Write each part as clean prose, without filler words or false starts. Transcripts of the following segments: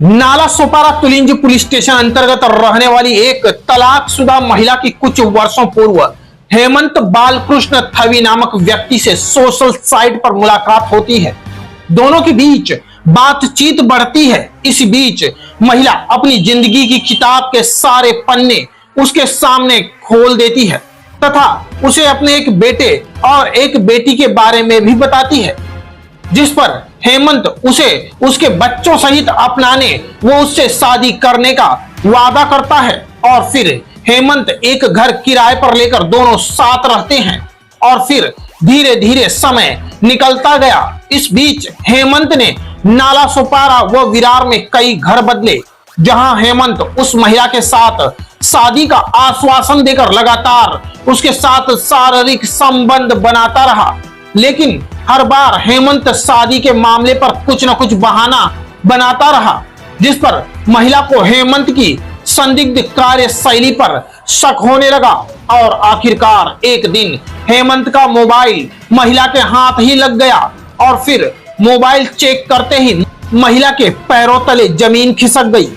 Nala Sopara Tulinj police station अंतर्गत रहने वाली एक तलाकशुदा महिला की कुछ वर्षों पूर्व हेमंत बालकृष्ण थवी नामक व्यक्ति से सोशल साइट पर मुलाकात होती है। दोनों के बीच बातचीत बढ़ती है। इस बीच महिला अपनी जिंदगी की किताब के सारे पन्ने उसके सामने खोल देती है तथा उसे अपने एक बेटे और एक बेटी के बारे में भी बताती है, जिस पर हेमंत उसे उसके बच्चों सहित अपनाने वो उससे शादी करने का वादा करता है और फिर हेमंत एक घर किराए पर लेकर दोनों साथ रहते हैं और फिर धीरे धीरे समय निकलता गया। इस बीच हेमंत ने नाला सोपारा व विरार में कई घर बदले, जहां हेमंत उस महिला के साथ शादी का आश्वासन देकर लगातार उसके साथ शारीरिक संबंध बनाता रहा, लेकिन हर बार हेमंत शादी के मामले पर कुछ न कुछ बहाना बनाता रहा, जिस पर महिला को हेमंत की संदिग्ध कार्यशैली पर शक होने लगा और आखिरकार एक दिन हेमंत का मोबाइल महिला के हाथ ही लग गया और फिर मोबाइल चेक करते ही महिला के पैरों तले जमीन खिसक गई।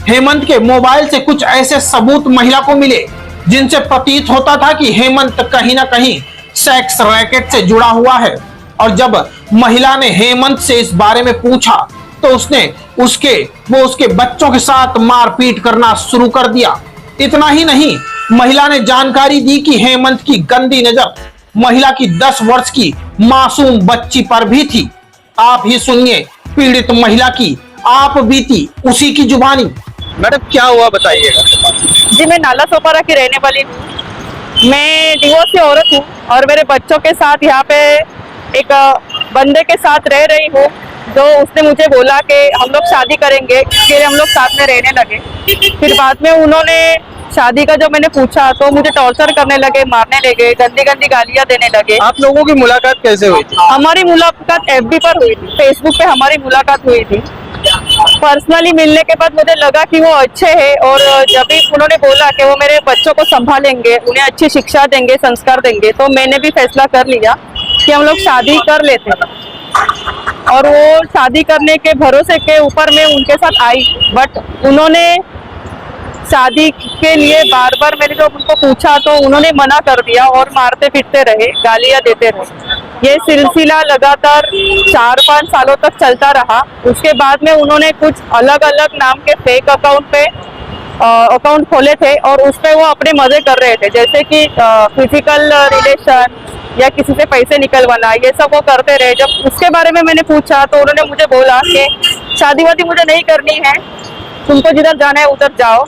हेमंत के मोबाइल से कुछ ऐसे सबूत महिला को मिले जिनसे प्रतीत होता था कि हेमंत कहीं ना कहीं सेक्स रैकेट से जुड़ा हुआ है, और जब महिला ने हेमंत से इस बारे में पूछा तो उसने उसके बच्चों के साथ मारपीट करना शुरू कर दिया। इतना ही नहीं, महिला ने जानकारी दी कि हेमंत की गंदी नजर महिला की 10 वर्ष की मासूम बच्ची पर भी थी। आप ही सुनिए पीड़ित महिला की आप बीती उसी की जुबानी। मैडम क्या हुआ बताइएगा। जी, मैं नाला सोपारा की रहने वाली हूँ। मैं डिवोर्स औरत हूँ और मेरे बच्चों के साथ यहाँ पे एक बंदे के साथ रह रही हूँ, जो उसने मुझे बोला कि हम लोग शादी करेंगे, फिर हम लोग साथ में रहने लगे। फिर बाद में उन्होंने शादी का जब मैंने पूछा तो मुझे टॉर्चर करने लगे, मारने लगे, गंदी गंदी गालियाँ देने लगे। आप लोगों की मुलाकात कैसे हुई थी? हमारी मुलाकात FB पर हुई थी, फेसबुक पे हमारी मुलाकात हुई थी। पर्सनली मिलने के बाद मुझे लगा कि वो अच्छे हैं, और जब भी उन्होंने बोला कि वो मेरे बच्चों को संभालेंगे, उन्हें अच्छी शिक्षा देंगे, संस्कार देंगे, तो मैंने भी फैसला कर लिया कि हम लोग शादी कर लेते हैं। और वो शादी करने के भरोसे के ऊपर मैं उनके साथ आई, बट उन्होंने शादी के लिए बार बार मैंने जब उनको पूछा तो उन्होंने मना कर दिया और मारते पीटते रहे, गालियां देते रहे। ये सिलसिला लगातार 4-5 सालों तक चलता रहा। उसके बाद में उन्होंने कुछ अलग अलग नाम के फेक अकाउंट खोले थे और उस पर वो अपने मजे कर रहे थे, जैसे कि फिजिकल रिलेशन या किसी से पैसे निकलवाना, ये सब वो करते रहे। जब उसके बारे में मैंने पूछा तो उन्होंने मुझे बोला कि शादी वादी मुझे नहीं करनी है, तुमको जिधर जाना है उधर जाओ।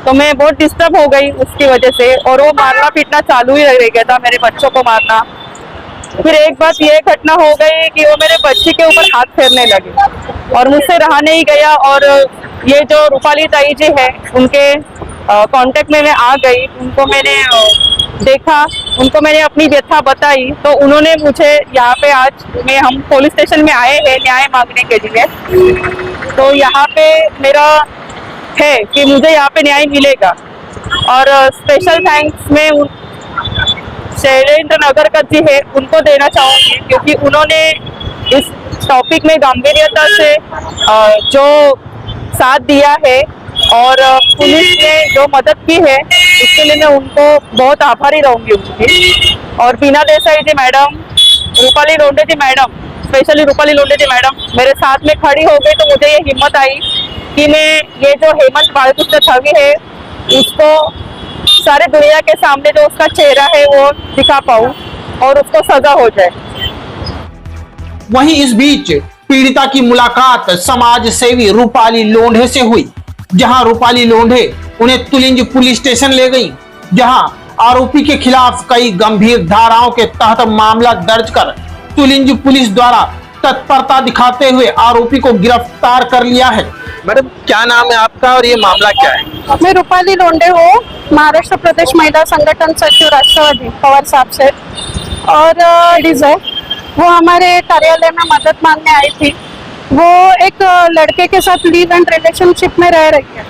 तो मैं बहुत डिस्टर्ब हो गई उसकी वजह से, और वो मारना पीटना चालू ही रह गया था, मेरे बच्चों को मारना। फिर एक बात ये घटना हो गई कि वो मेरे बच्चे के ऊपर हाथ फेरने लगे और मुझसे रहा नहीं गया। और ये जो रूपाली ताई जी है, उनके कांटेक्ट में मैं आ गई, उनको मैंने देखा, उनको मैंने अपनी व्यथा बताई, तो उन्होंने मुझे यहाँ पे आज हम पुलिस स्टेशन में आए हैं न्याय मांगने के लिए। तो यहाँ पे मेरा है कि मुझे यहाँ पे न्याय मिलेगा, और स्पेशल थैंक्स मैं शैलेंद्र नगरकर जी है उनको देना चाहूँगी, क्योंकि उन्होंने इस टॉपिक में गंभीरता से जो साथ दिया है और पुलिस ने जो मदद की है, उसके लिए मैं उनको बहुत आभारी रहूँगी उनकी। और बीना देसाई जी मैडम, रूपाली लोंढे जी मैडम, स्पेशली रूपाली लोंढे जी मैडम मेरे साथ में खड़ी हो गई, तो मुझे ये हिम्मत आई कि मैं ये जो हेमंत बालकृष्ण थवी है उसको सारे दुनिया के सामने जो उसका चेहरा है वो दिखा पाऊँ और उसको सजा हो जाए। वहीं इस बीच पीड़िता की मुलाकात समाज सेवी रूपाली लोंढे से हुई, जहां रूपाली लोंढे उन्हें तुलिंज पुलिस स्टेशन ले गई, जहां आरोपी के खिलाफ कई गंभीर धाराओं के तहत मामला दर्ज कर तुलिंज पुलिस द्वारा तत्परता दिखाते हुए आरोपी को गिरफ्तार कर लिया है। मैडम क्या नाम है आपका और ये मामला क्या है? मैं रूपाली लोंढे हूँ, महाराष्ट्र प्रदेश महिला संगठन सचिव राष्ट्रवादी पवार साहब से। और लेडीज है, वो हमारे कार्यालय में मदद मांगने आई थी। वो एक लड़के के साथ लिव एंड रिलेशनशिप में रह रही है,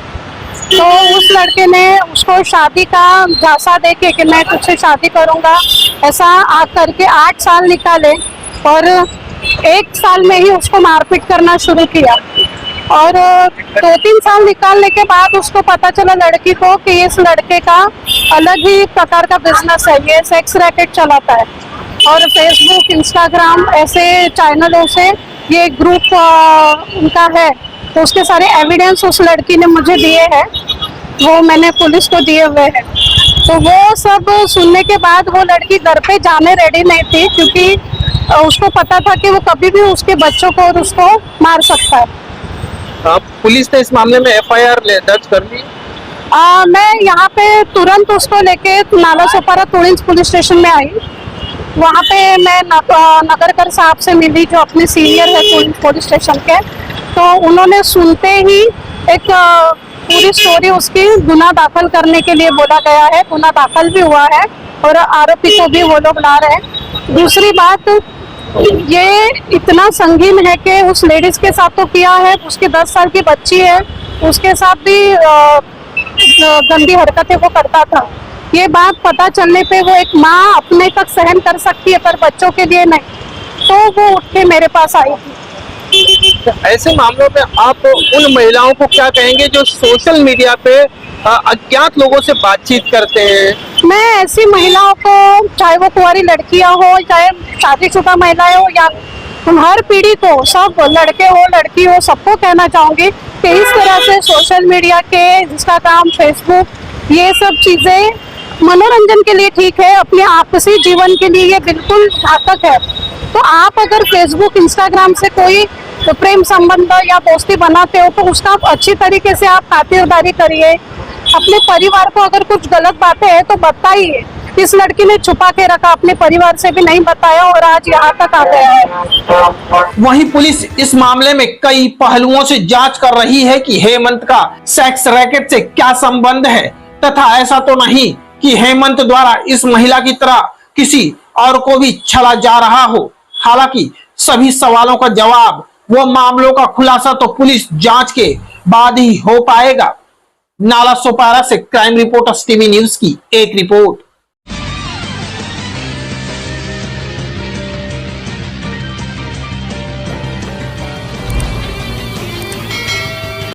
तो उस लड़के ने उसको शादी का झांसा देके कि मैं तुझसे शादी करूँगा ऐसा करके 8 साल निकाले, और 1 साल में ही उसको मारपीट करना शुरू किया। और 2-3 साल निकालने के बाद उसको पता चला लड़की को कि इस लड़के का अलग ही प्रकार का बिजनेस है, ये सेक्स रैकेट चलाता है। और फेसबुक, इंस्टाग्राम ऐसे चैनलों से ये ग्रुप उनका है, तो उसके सारे एविडेंस उस लड़की ने मुझे दिए हैं, वो मैंने पुलिस को दिए हुए हैं। तो वो सब सुनने के बाद वो लड़की घर पे जाने रेडी नहीं थी, क्योंकि उसको पता था कि वो कभी भी उसके बच्चों को और उसको मार सकता है। पुलिस ने इस मामले में एफआईआर दर्ज कर ली? मैं यहाँ पे तुरंत उसको लेके नाला सोपारा तुड़िंज पुलिस स्टेशन में आई। वहाँ पे मैं नगरकर साहब से मिली, जो अपने सीनियर है तुड़िंज पुलिस स्टेशन के। तो उन्होंने सुनते ही एक पूरी स्टोरी उसकी गुना दाखिल करने के लिए बोला गया है। गुना दाखिल भी हुआ है और आरोपी को भी वो लोग ला रहे हैं। दूसरी बात, ये इतना संगीन है कि उस लेडीज के साथ तो किया है, उसकी 10 साल की बच्ची है, उसके साथ भी गंदी हरकतें वो करता था। ये बात पता चलने पे वो एक माँ अपने तक सहन कर सकती है, पर बच्चों के लिए नहीं। तो वो उठ के मेरे पास आई थी। ऐसे मामलों में आप उन महिलाओं को क्या कहेंगे जो सोशल मीडिया पे अज्ञात लोगों से बातचीत करते हैं? मैं ऐसी महिलाओं को, चाहे वो कुंवारी लड़कियां हो, चाहे शादीशुदा महिलाएं हो, या हर पीढ़ी को, सब लड़के हो लड़की हो, सबको कहना चाहूंगी कि इस तरह से सोशल मीडिया के, इंस्टाग्राम, फेसबुक, ये सब चीजें मनोरंजन के लिए ठीक है, अपने आपसी जीवन के लिए ये बिल्कुल घातक है। तो आप अगर फेसबुक, इंस्टाग्राम से कोई प्रेम संबंध या दोस्ती बनाते हो तो उसका अच्छी तरीके से आप खातिरदारी करिए। अपने परिवार को अगर कुछ गलत बातें हैं तो बताइए। इस लड़की ने छुपा के रखा, अपने परिवार से भी नहीं बताया और आज यहाँ तक आ गया है। वहीं पुलिस इस मामले में कई पहलुओं से जांच कर रही है कि हेमंत का सेक्स रैकेट से क्या संबंध है, तथा ऐसा तो नहीं कि हेमंत द्वारा इस महिला की तरह किसी और को भी छला जा रहा हो। हालांकि सभी सवालों का जवाब, वो मामलों का खुलासा तो पुलिस जांच के बाद ही हो पाएगा। नाला सोपारा से क्राइम रिपोर्टर्स टीवी न्यूज की एक रिपोर्ट।